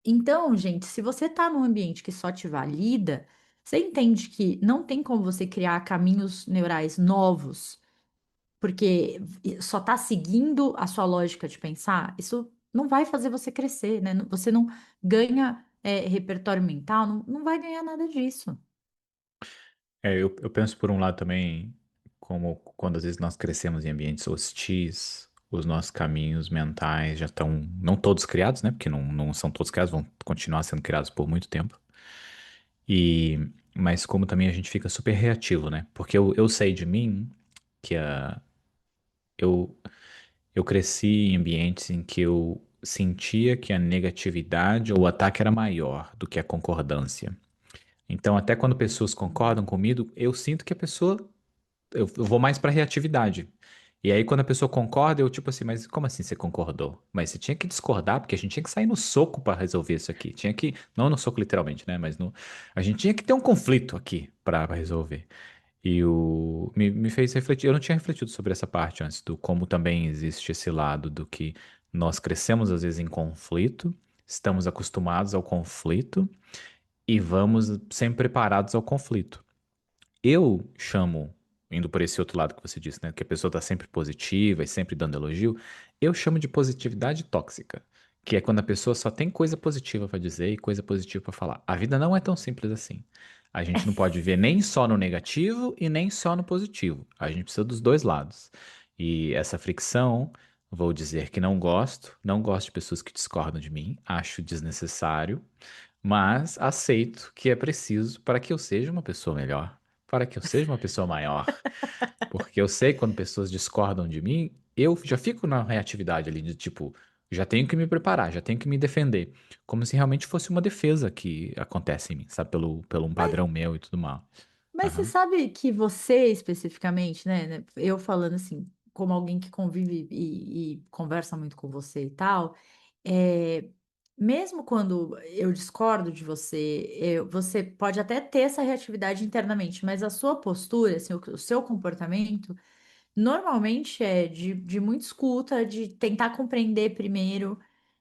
Então, gente, se você está num ambiente que só te valida, você entende que não tem como você criar caminhos neurais novos, porque só está seguindo a sua lógica de pensar. Isso não vai fazer você crescer, né? Você não ganha repertório mental, não vai ganhar nada disso. Eu penso por um lado também, como quando às vezes nós crescemos em ambientes hostis, os nossos caminhos mentais já estão, não todos criados, né? Porque não são todos criados, vão continuar sendo criados por muito tempo. E, mas como também a gente fica super reativo, né? Porque eu sei de mim que eu, eu cresci em ambientes em que eu sentia que a negatividade ou o ataque era maior do que a concordância. Então, até quando pessoas concordam comigo, eu sinto que a pessoa eu vou mais pra reatividade. E aí, quando a pessoa concorda, eu tipo assim, mas como assim você concordou? Mas você tinha que discordar, porque a gente tinha que sair no soco pra resolver isso aqui. Tinha que, não no soco literalmente, né? Mas a gente tinha que ter um conflito aqui pra resolver. Me fez refletir. Eu não tinha refletido sobre essa parte antes, do como também existe esse lado do que nós crescemos às vezes em conflito, estamos acostumados ao conflito e vamos sempre preparados ao conflito. Eu chamo, indo por esse outro lado que você disse, né? Que a pessoa está sempre positiva e sempre dando elogio. Eu chamo de positividade tóxica, que é quando a pessoa só tem coisa positiva para dizer e coisa positiva para falar. A vida não é tão simples assim. A gente não pode ver nem só no negativo e nem só no positivo. A gente precisa dos dois lados. E essa fricção, vou dizer que não gosto de pessoas que discordam de mim, acho desnecessário, mas aceito que é preciso para que eu seja uma pessoa melhor, para que eu seja uma pessoa maior. Porque eu sei que quando pessoas discordam de mim, eu já fico na reatividade ali de tipo, já tenho que me preparar, já tenho que me defender. Como se realmente fosse uma defesa que acontece em mim, sabe? Pelo um Mas, padrão meu e tudo mal. mas você Aham. sabe que você especificamente, né? Eu falando assim, como alguém que convive e conversa muito com você e tal. É, mesmo quando eu discordo de você, você pode até ter essa reatividade internamente, mas a sua postura, assim, o seu comportamento, normalmente é de muita escuta, de tentar compreender primeiro.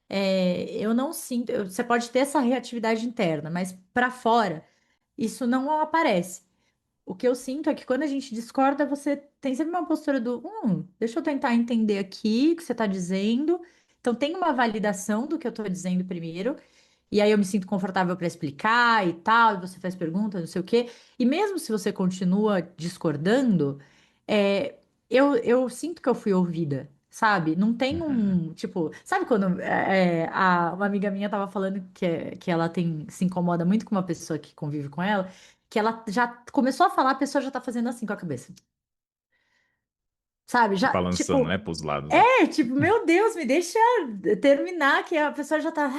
Eu não sinto, você pode ter essa reatividade interna, mas para fora, isso não aparece. O que eu sinto é que quando a gente discorda, você tem sempre uma postura do, deixa eu tentar entender aqui o que você está dizendo. Então, tem uma validação do que eu estou dizendo primeiro, e aí eu me sinto confortável para explicar e tal, e você faz perguntas, não sei o quê. E mesmo se você continua discordando, é, eu sinto que eu fui ouvida, sabe? Não tem Uhum. tipo, sabe quando uma amiga minha tava falando que ela se incomoda muito com uma pessoa que convive com ela, que ela já começou a falar, a pessoa já tá fazendo assim com a cabeça. Sabe? Já, Balançando, tipo, né, pros lados, né? tipo, meu Deus, me deixa terminar, que a pessoa já tá.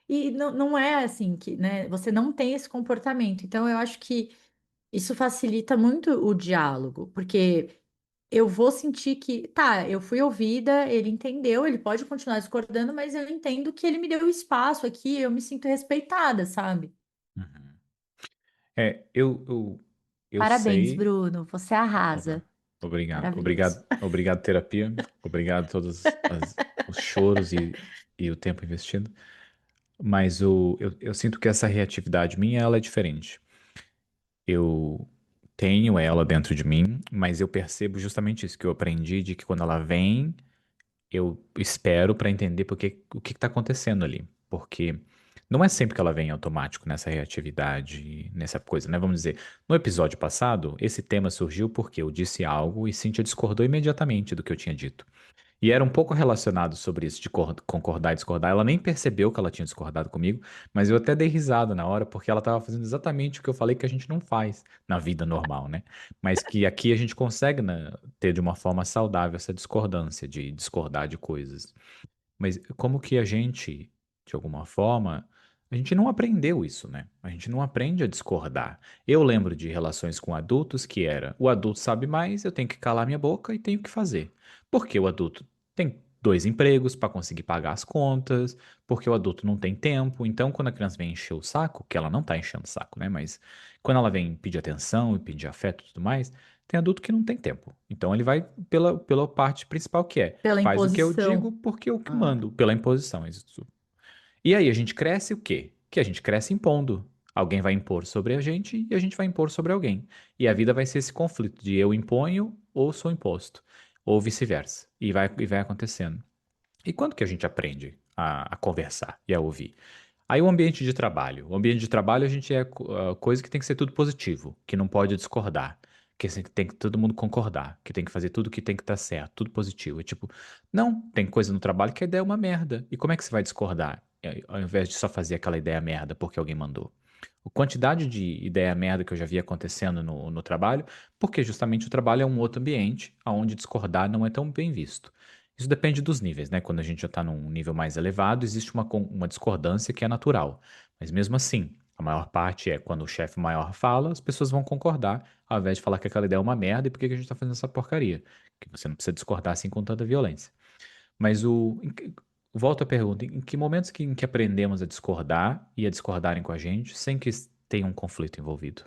E não é assim que, né? Você não tem esse comportamento. Então, eu acho que isso facilita muito o diálogo, porque eu vou sentir que, tá, eu fui ouvida, ele entendeu, ele pode continuar discordando, mas eu entendo que ele me deu espaço aqui, eu me sinto respeitada, sabe? Uhum. Eu Parabéns, sei. Bruno, você arrasa. Obrigado. Maravilhoso. Obrigado, terapia. Obrigado a todos os choros e o tempo investido. Mas eu sinto que essa reatividade minha, ela é diferente. Eu tenho ela dentro de mim, mas eu percebo justamente isso que eu aprendi, de que quando ela vem, eu espero para entender o que está acontecendo ali. Porque não é sempre que ela vem automático nessa reatividade, nessa coisa, né? Vamos dizer, no episódio passado, esse tema surgiu porque eu disse algo e Cíntia discordou imediatamente do que eu tinha dito. E era um pouco relacionado sobre isso, de concordar e discordar. Ela nem percebeu que ela tinha discordado comigo, mas eu até dei risada na hora, porque ela estava fazendo exatamente o que eu falei que a gente não faz na vida normal, né? Mas que aqui a gente consegue, né, ter de uma forma saudável essa discordância, de discordar de coisas. Mas como que a gente, de alguma forma, a gente não aprendeu isso, né? A gente não aprende a discordar. Eu lembro de relações com adultos que era, o adulto sabe mais, eu tenho que calar minha boca e tenho que fazer. Porque o adulto tem dois empregos para conseguir pagar as contas, porque o adulto não tem tempo. Então, quando a criança vem encher o saco, que ela não tá enchendo o saco, né? Mas quando ela vem pedir atenção e pedir afeto e tudo mais, Tem adulto que não tem tempo. Então ele vai pela parte principal que é, Pela faz o que eu imposição. digo porque eu que Ah, mando, pela imposição. Isso. E aí a gente cresce o quê? Que a gente cresce impondo. Alguém vai impor sobre a gente e a gente vai impor sobre alguém. E a vida vai ser esse conflito de eu imponho ou sou imposto, ou vice-versa. E vai acontecendo. E quando que a gente aprende a conversar e a ouvir? Aí o ambiente de trabalho. O ambiente de trabalho a gente é coisa que tem que ser tudo positivo, que não pode discordar, que assim, tem que todo mundo concordar, que tem que fazer tudo que tem que estar certo, tudo positivo. É tipo, não, tem coisa no trabalho que a ideia é uma merda. E como é que você vai discordar? Ao invés de só fazer aquela ideia merda porque alguém mandou. A quantidade de ideia merda que eu já vi acontecendo no trabalho, porque justamente o trabalho é um outro ambiente onde discordar não é tão bem visto. Isso depende dos níveis, né? Quando a gente já está num nível mais elevado, existe uma discordância que é natural. Mas mesmo assim, a maior parte é quando o chefe maior fala, as pessoas vão concordar, ao invés de falar que aquela ideia é uma merda e por que que a gente está fazendo essa porcaria. Que você não precisa discordar assim com tanta violência. Mas volto à pergunta, em que momentos em que aprendemos a discordar e a discordarem com a gente sem que tenha um conflito envolvido?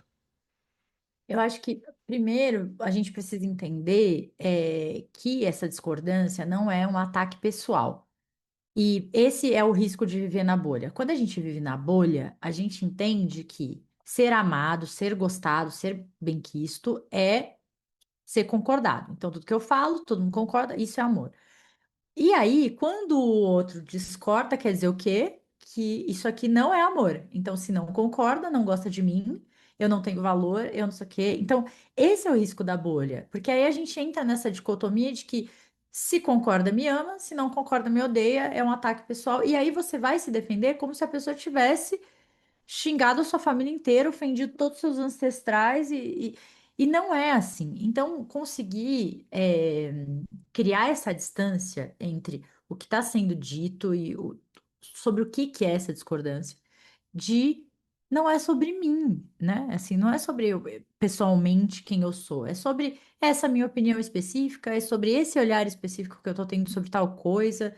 eu acho que, primeiro, a gente precisa entender que essa discordância não é um ataque pessoal. E esse é o risco de viver na bolha. Quando a gente vive na bolha, a gente entende que ser amado, ser gostado, ser benquisto é ser concordado. Então, tudo que eu falo, todo mundo concorda, isso é amor. E aí, quando o outro discorda, quer dizer o quê? Que isso aqui não é amor. Então, se não concorda, não gosta de mim, eu não tenho valor, eu não sei o quê. Então, esse é o risco da bolha. Porque aí a gente entra nessa dicotomia de que se concorda, me ama, se não concorda, me odeia, é um ataque pessoal. E aí você vai se defender como se a pessoa tivesse xingado a sua família inteira, ofendido todos os seus ancestrais e não é assim. Então, conseguir criar essa distância entre o que está sendo dito e sobre o que que é essa discordância, de não é sobre mim, né? Assim, não é sobre eu, pessoalmente quem eu sou, é sobre essa minha opinião específica, é sobre esse olhar específico que eu estou tendo sobre tal coisa.